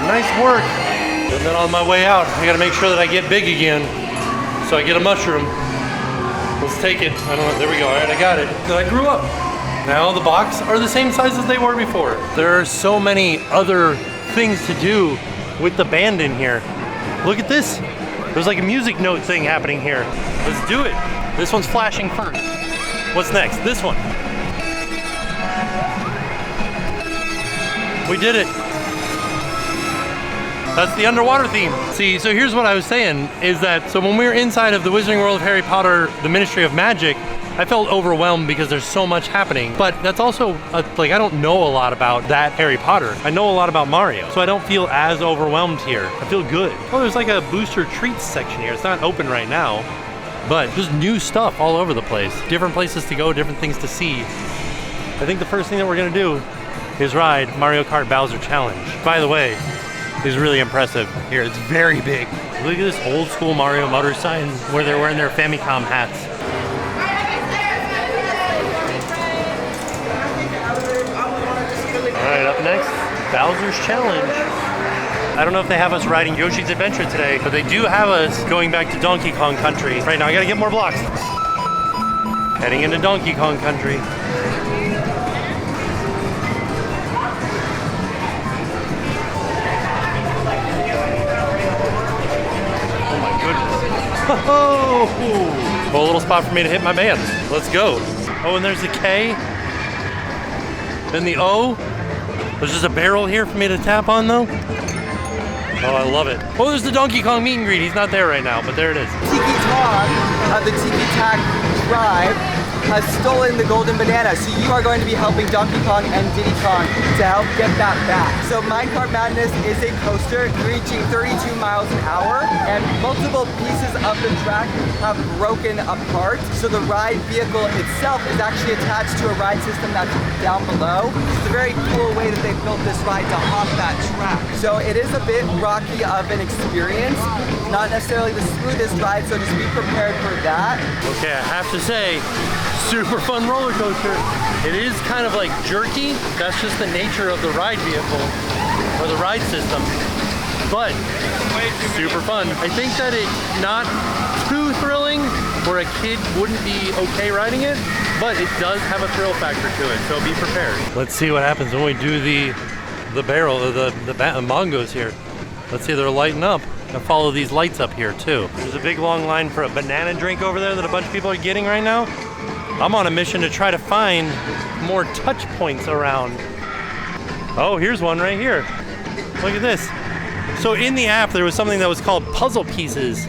Nice work. And then on my way out, I gotta make sure that I get big again. So I get a mushroom. Let's take it. I don't know, there we go. All right, I got it. Then I grew up. Now the box are the same size as they were before. There are so many other things to do with the band in here. Look at this. There's like a music note thing happening here. Let's do it. This one's flashing first. What's next? This one. We did it. That's the underwater theme. See, so here's what I was saying, is that, so when we were inside of the Wizarding World of Harry Potter, the Ministry of Magic, I felt overwhelmed because there's so much happening. But that's also, like, I don't know a lot about that Harry Potter. I know a lot about Mario, so I don't feel as overwhelmed here. I feel good. Oh, there's like a booster treats section here. It's not open right now, but there's new stuff all over the place. Different places to go, different things to see. I think the first thing that we're gonna do is ride Mario Kart Bowser Challenge. By the way, it's really impressive here. It's very big. Look at this old school Mario Motor sign where they're wearing their Famicom hats. All right, up next, Bowser's Challenge. I don't know if they have us riding Yoshi's Adventure today, but they do have us going back to Donkey Kong Country. Right now, I gotta get more blocks. Heading into Donkey Kong Country. Oh, a little spot for me to hit my band. Let's go. Oh, and there's the K. Then the O. There's just a barrel here for me to tap on, though. Oh, I love it. Oh, there's the Donkey Kong meet and greet. He's not there right now, but there it is. Tiki Tom of the Tiki Tac tribe has stolen the golden banana, so you are going to be helping Donkey Kong and Diddy Kong to help get that back. So Minecart Madness is a coaster reaching 32 miles an hour, and multiple pieces of the track have broken apart. So the ride vehicle itself is actually attached to a ride system that's down below. It's a very cool way that they built this ride to hop that track. So it is a bit rocky of an experience, not necessarily the smoothest ride, so just be prepared for that. Okay, I have to say, super fun roller coaster. It is kind of like jerky. That's just the nature of the ride vehicle or the ride system, but super fun. I think that it's not too thrilling where a kid wouldn't be okay riding it, but it does have a thrill factor to it, so be prepared. Let's see what happens when we do the barrel, the bongos here. Let's see, they're lighting up. I follow these lights up here too. There's a big long line for a banana drink over there that a bunch of people are getting right now. I'm on a mission to try to find more touch points around. Oh, here's one right here. Look at this. So in the app, there was something that was called puzzle pieces.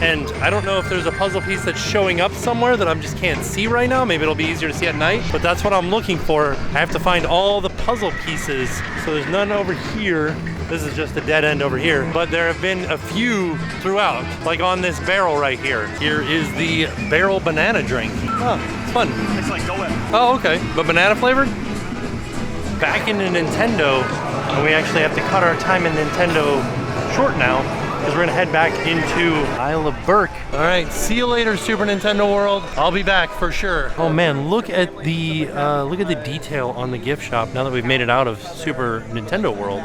And I don't know if there's a puzzle piece that's showing up somewhere that I just can't see right now. Maybe it'll be easier to see at night, but that's what I'm looking for. I have to find all the puzzle pieces. So there's none over here. This is just a dead end over here, but there have been a few throughout, like on this barrel right here. Here is the barrel banana drink. Oh, it's fun. It's like Go Ahead. Oh, okay, but banana flavored? Back into Nintendo, and we actually have to cut our time in Nintendo short now, because we're gonna head back into Isle of Berk. All right, see you later, Super Nintendo World. I'll be back for sure. Oh man, look at the detail on the gift shop now that we've made it out of Super Nintendo World.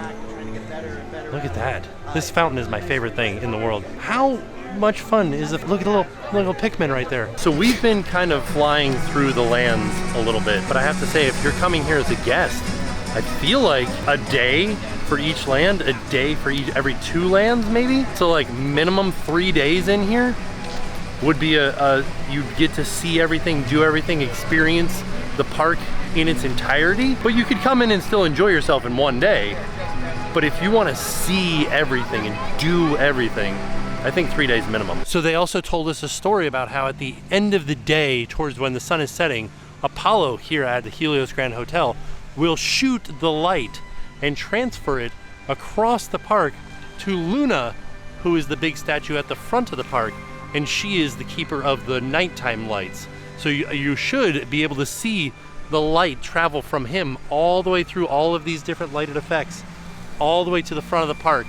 Look at that. This fountain is my favorite thing in the world. How much fun is it? Look at the little Pikmin right there. So we've been kind of flying through the lands a little bit, but I have to say, if you're coming here as a guest, I feel like a day for each land, a day for every 2 lands maybe. So like minimum 3 days in here would be you'd get to see everything, do everything, experience the park in its entirety. But you could come in and still enjoy yourself in 1 day. But if you want to see everything and do everything, I think 3 days minimum. So they also told us a story about how at the end of the day, towards when the sun is setting, Apollo here at the Helios Grand Hotel will shoot the light and transfer it across the park to Luna, who is the big statue at the front of the park, and she is the keeper of the nighttime lights. So you should be able to see the light travel from him all the way through all of these different lighted effects, all the way to the front of the park,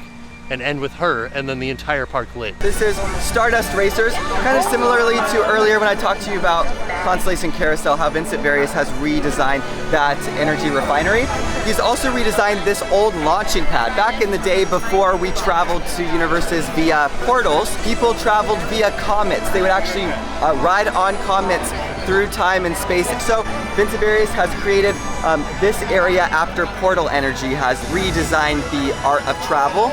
and end with her, and then the entire park lit. This is Stardust Racers, kind of similarly to earlier when I talked to you about Constellation Carousel, how Vincent Various has redesigned that energy refinery. He's also redesigned this old launching pad. Back in the day before we traveled to universes via portals, people traveled via comets. They would actually ride on comets through time and space. So Vincent Various has created this area after portal energy has redesigned the art of travel.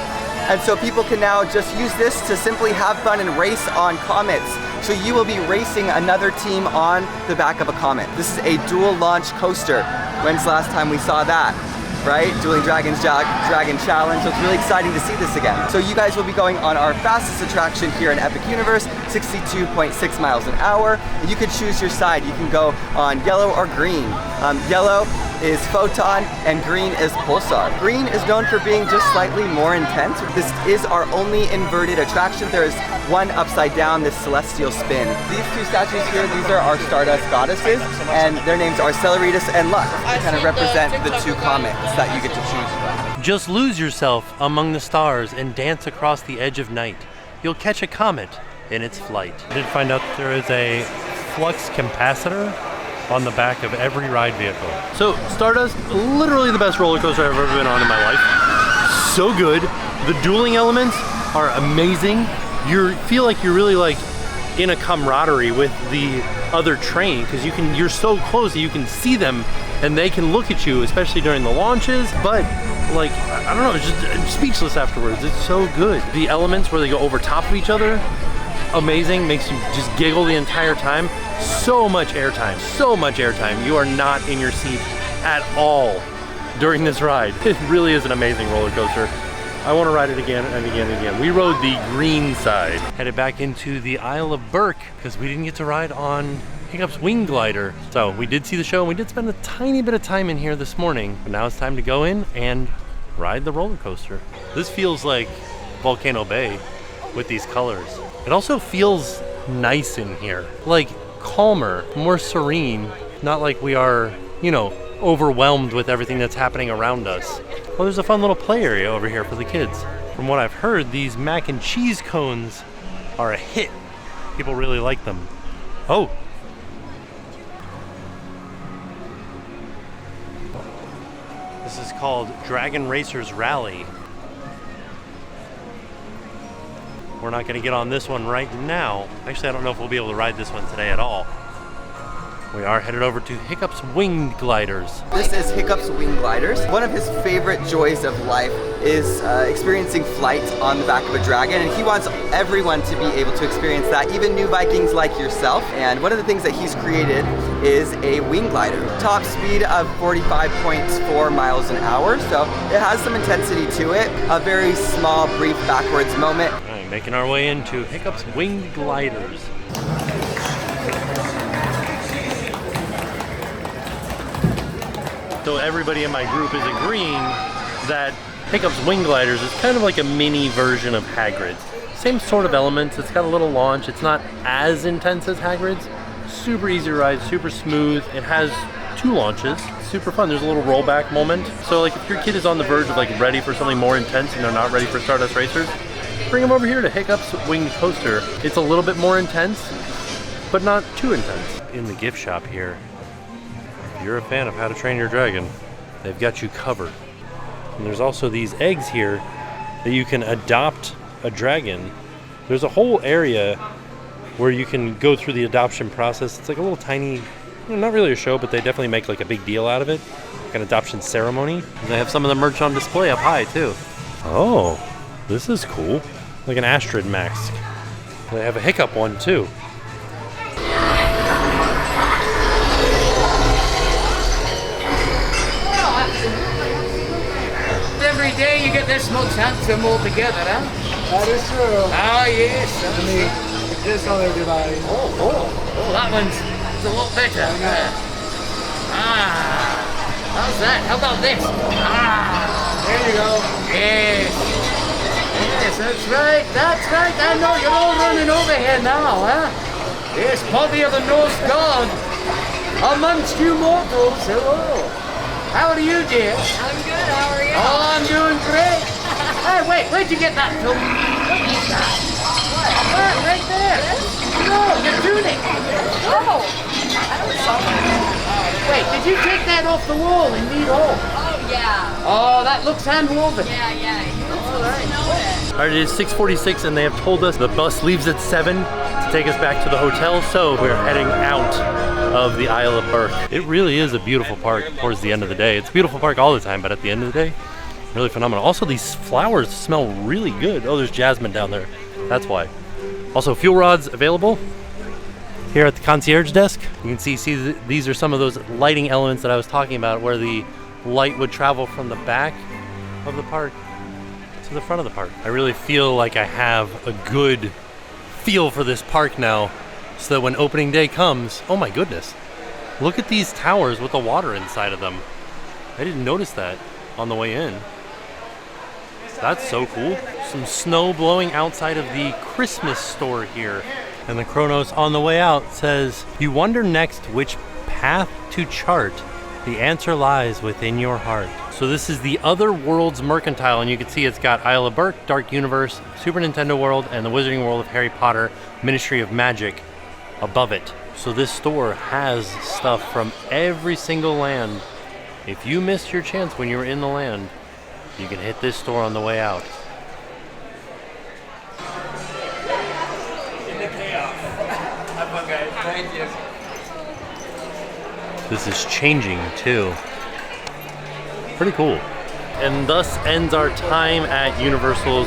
And so people can now just use this to simply have fun and race on comets. So you will be racing another team on the back of a comet. This is a dual launch coaster. When's the last time we saw that? Right? Dueling Dragons Dragon Challenge. So it's really exciting to see this again. So you guys will be going on our fastest attraction here in Epic Universe, 62.6 miles an hour. And you can choose your side. You can go on yellow or green. Yellow is Photon and green is Pulsar. Green is known for being just slightly more intense. This is our only inverted attraction. There is one upside down, this celestial spin. These two statues here, these are our Stardust goddesses, and their names are Celeritas and Lux. They kind of represent the two comets that you get to choose from. Just lose yourself among the stars and dance across the edge of night. You'll catch a comet in its flight. I did find out that there is a flux capacitor on the back of every ride vehicle. So Stardust, literally the best roller coaster I've ever been on in my life. So good. The dueling elements are amazing. You feel like you're really like in a camaraderie with the other train because you're so close that you can see them and they can look at you, especially during the launches. But like, I don't know, it's just I'm speechless afterwards. It's so good. The elements where they go over top of each other, amazing, makes you just giggle the entire time. So much airtime, so much airtime. You are not in your seat at all during this ride. It really is an amazing roller coaster. I want to ride it again and again and again. We rode the green side. Headed back into the Isle of Berk because we didn't get to ride on Hiccup's Wing Glider. So we did see the show and we did spend a tiny bit of time in here this morning, but now it's time to go in and ride the roller coaster. This feels like Volcano Bay with these colors. It also feels nice in here, like calmer, more serene, not like we are, you know, overwhelmed with everything that's happening around us. Well, there's a fun little play area over here for the kids. From what I've heard, these mac and cheese cones are a hit. People really like them. Oh. This is called Dragon Racers Rally. We're not going to get on this one right now. Actually, I don't know if we'll be able to ride this one today at all. We are headed over to Hiccup's Winged Gliders. This is Hiccup's Wing Gliders. One of his favorite joys of life is experiencing flight on the back of a dragon, and he wants everyone to be able to experience that, even new Vikings like yourself. And one of the things that he's created is a wing glider. Top speed of 45.4 miles an hour, so it has some intensity to it. A very small, brief backwards moment. All right, making our way into Hiccup's Winged Gliders. So everybody in my group is agreeing that Hiccup's Wing Gliders is kind of like a mini version of Hagrid's. Same sort of elements, it's got a little launch, it's not as intense as Hagrid's. Super easy to ride, super smooth. It has 2 launches, super fun. There's a little rollback moment. So like if your kid is on the verge of like ready for something more intense and they're not ready for Stardust Racers, bring them over here to Hiccup's Winged Coaster. It's a little bit more intense, but not too intense. In the gift shop here, if you're a fan of How to Train Your Dragon, they've got you covered. And there's also these eggs here that you can adopt a dragon. There's a whole area where you can go through the adoption process. It's like a little tiny, not really a show, but they definitely make like a big deal out of it. Like an adoption ceremony. And they have some of the merch on display up high too. Oh, this is cool. Like an Astrid mask. They have a Hiccup one too. Every day you get this much handsome all together, huh? That is true. Ah, yes. This on everybody. Oh, that one's a lot better. How's that? How about this? There you go. Yes. Yes, that's right. I know you're all running over here now, huh? Yes, body of the Norse god amongst you mortals. Hello. How are you, dear? I'm good, how are you? Oh, I'm doing great. Hey, wait, where'd you get that tool? What is that? What? Right there. No, your tunic. Oh, I never saw that. Wait, did you take that off the wall in Need Hall? Oh, yeah. Oh, that looks hand-woven. Yeah. All right, it is 6:46 and they have told us the bus leaves at 7 to take us back to the hotel, so we're heading out of the Isle of Burke. It really is a beautiful park towards the end of the day. It's a beautiful park all the time, but at the end of the day, really phenomenal. Also, these flowers smell really good. Oh, there's jasmine down there. That's why. Also, fuel rods available here at the concierge desk. You can see these are some of those lighting elements that I was talking about, where the light would travel from the back of the park to the front of the park. I really feel like I have a good feel for this park now, so that when opening day comes, oh my goodness, look at these towers with the water inside of them. I didn't notice that on the way in. That's so cool. Some snow blowing outside of the Christmas store here. And the Chronos on the way out says, "You wonder next which path to chart. The answer lies within your heart." So this is the Other Worlds Mercantile, and you can see it's got Isle of Burke, Dark Universe, Super Nintendo World, and the Wizarding World of Harry Potter, Ministry of Magic above it. So this store has stuff from every single land. If you missed your chance when you were in the land, you can hit this store on the way out. Thank you. This is changing too. Pretty cool. And thus ends our time at Universal's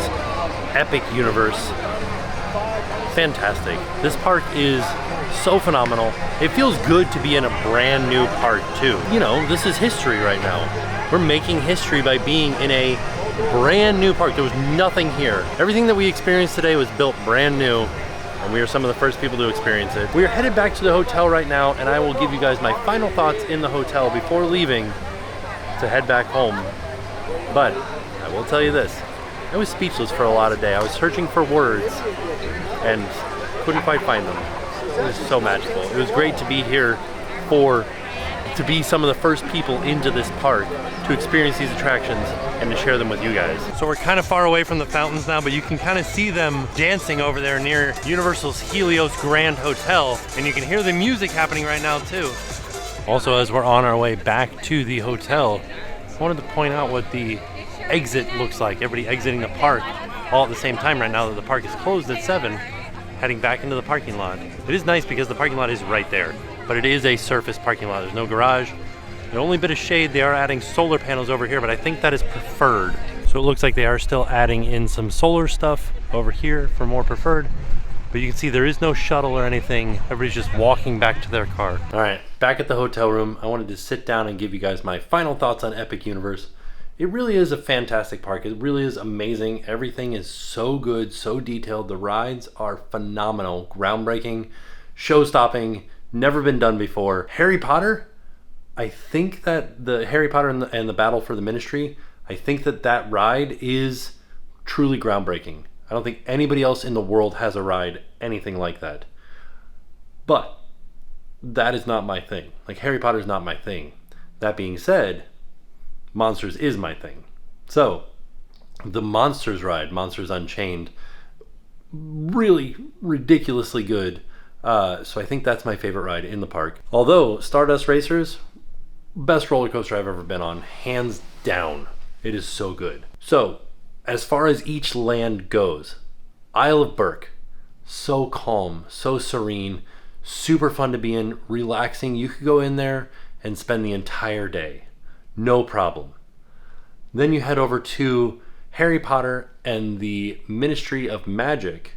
Epic Universe. Fantastic. This park is so phenomenal. It feels good to be in a brand new park too. You know, this is history right now. We're making history by being in a brand new park. There was nothing here. Everything that we experienced today was built brand new, and we are some of the first people to experience it. We are headed back to the hotel right now, and I will give you guys my final thoughts in the hotel before leaving to head back home. But I will tell you this, I was speechless for a lot of day. I was searching for words and couldn't quite find them. It was so magical. It was great to be here to be some of the first people into this park, to experience these attractions and to share them with you guys. So we're kind of far away from the fountains now, but you can kind of see them dancing over there near Universal's Helios Grand Hotel, and you can hear the music happening right now too. Also, as we're on our way back to the hotel, I wanted to point out what the exit looks like. Everybody exiting the park all at the same time right now that the park is closed at 7, heading back into the parking lot. It is nice because the parking lot is right there, but it is a surface parking lot. There's no garage. The only bit of shade, they are adding solar panels over here, but I think that is preferred. So it looks like they are still adding in some solar stuff over here for more preferred. But you can see there is no shuttle or anything. Everybody's just walking back to their car. All right, back at the hotel room, I wanted to sit down and give you guys my final thoughts on Epic Universe. It really is a fantastic park. It really is amazing. Everything is so good, so detailed. The rides are phenomenal, groundbreaking, show-stopping, never been done before. Harry Potter, I think that the Harry Potter and the Battle for the Ministry, I think that ride is truly groundbreaking. I don't think anybody else in the world has a ride anything like that. But that is not my thing. Like, Harry Potter is not my thing. That being said, Monsters is my thing. So the Monsters ride, Monsters Unchained, really ridiculously good. So I think that's my favorite ride in the park. Although Stardust Racers, best roller coaster I've ever been on, hands down. It is so good. So as far as each land goes, Isle of Burke, so calm, so serene, super fun to be in, relaxing. You could go in there and spend the entire day, no problem. Then you head over to Harry Potter and the Ministry of Magic,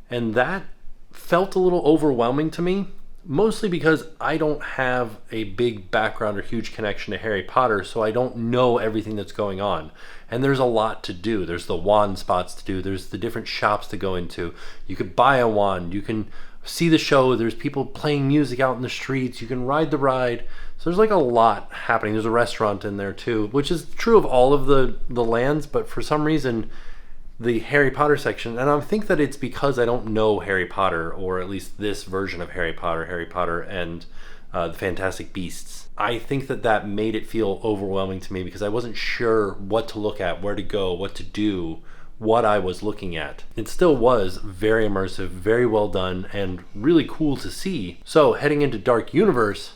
and that felt a little overwhelming to me, mostly because I don't have a big background or huge connection to Harry Potter, so I don't know everything that's going on. And there's a lot to do. There's the wand spots to do. There's the different shops to go into. You could buy a wand. You can see the show. There's people playing music out in the streets. You can ride the ride. So there's like a lot happening. There's a restaurant in there too, which is true of all of the lands, but for some reason, the Harry Potter section, and I think that it's because I don't know Harry Potter, or at least this version of Harry Potter and the Fantastic Beasts. I think that made it feel overwhelming to me because I wasn't sure what to look at, where to go, what to do, what I was looking at. It still was very immersive, very well done, and really cool to see. So heading into Dark Universe,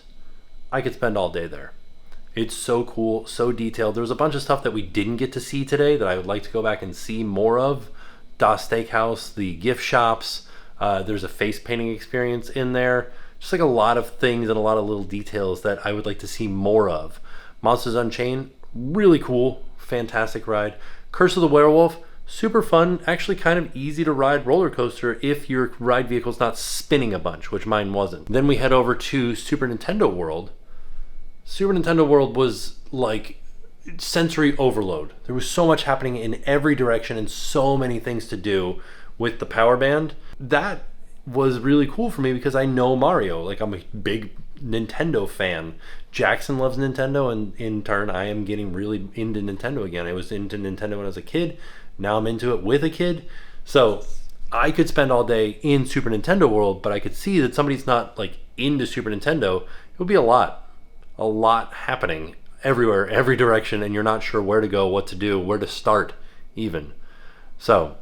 I could spend all day there. It's so cool, so detailed. There was a bunch of stuff that we didn't get to see today that I would like to go back and see more of. Das Steakhouse, the gift shops, there's a face painting experience in there. Just like a lot of things and a lot of little details that I would like to see more of. Monsters Unchained, really cool, fantastic ride. Curse of the Werewolf, super fun, actually kind of easy to ride roller coaster if your ride vehicle's not spinning a bunch, which mine wasn't. Then we head over to Super Nintendo World. Super Nintendo World was like sensory overload. There was so much happening in every direction and so many things to do with the power band. That was really cool for me because I know Mario. Like, I'm a big Nintendo fan. Jackson loves Nintendo, and in turn I am getting really into Nintendo again. I was into Nintendo when I was a kid. Now I'm into it with a kid. So I could spend all day in Super Nintendo World, but I could see that somebody's not like into Super Nintendo. It would be a lot happening everywhere, every direction, and you're not sure where to go, what to do, where to start even. So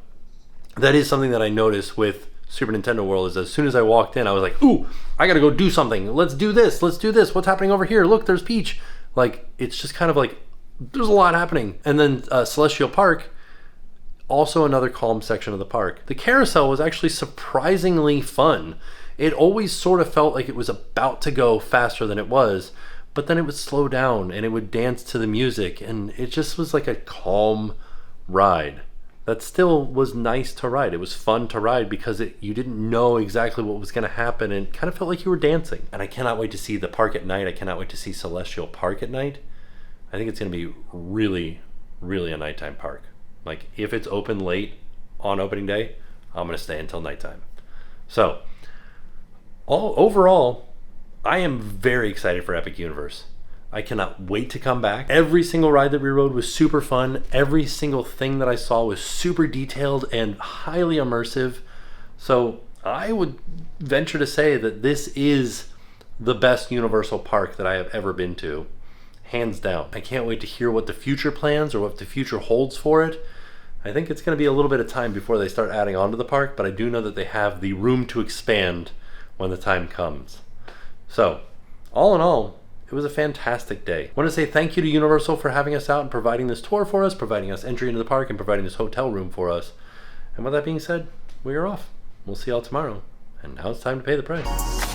that is something that I noticed with Super Nintendo World, is as soon as I walked in, I was like, ooh, I gotta go do something. Let's do this. What's happening over here? Look, there's Peach. Like, it's just kind of like, there's a lot happening. And then Celestial Park, also another calm section of the park. The carousel was actually surprisingly fun. It always sort of felt like it was about to go faster than it was, but then it would slow down and it would dance to the music, and it just was like a calm ride that still was nice to ride. It was fun to ride because you didn't know exactly what was going to happen, and it kind of felt like you were dancing. And I cannot wait to see the park at night. I cannot wait to see Celestial Park at night. I think it's going to be really, really a nighttime park. Like, if it's open late on opening day, I'm going to stay until nighttime. So overall, I am very excited for Epic Universe. I cannot wait to come back. Every single ride that we rode was super fun. Every single thing that I saw was super detailed and highly immersive. So I would venture to say that this is the best Universal park that I have ever been to, hands down. I can't wait to hear what the future plans or what the future holds for it. I think it's going to be a little bit of time before they start adding on to the park, but I do know that they have the room to expand when the time comes. So, all in all, it was a fantastic day. I want to say thank you to Universal for having us out and providing this tour for us, providing us entry into the park, and providing this hotel room for us. And with that being said, we are off. We'll see y'all tomorrow. And now it's time to pay the price.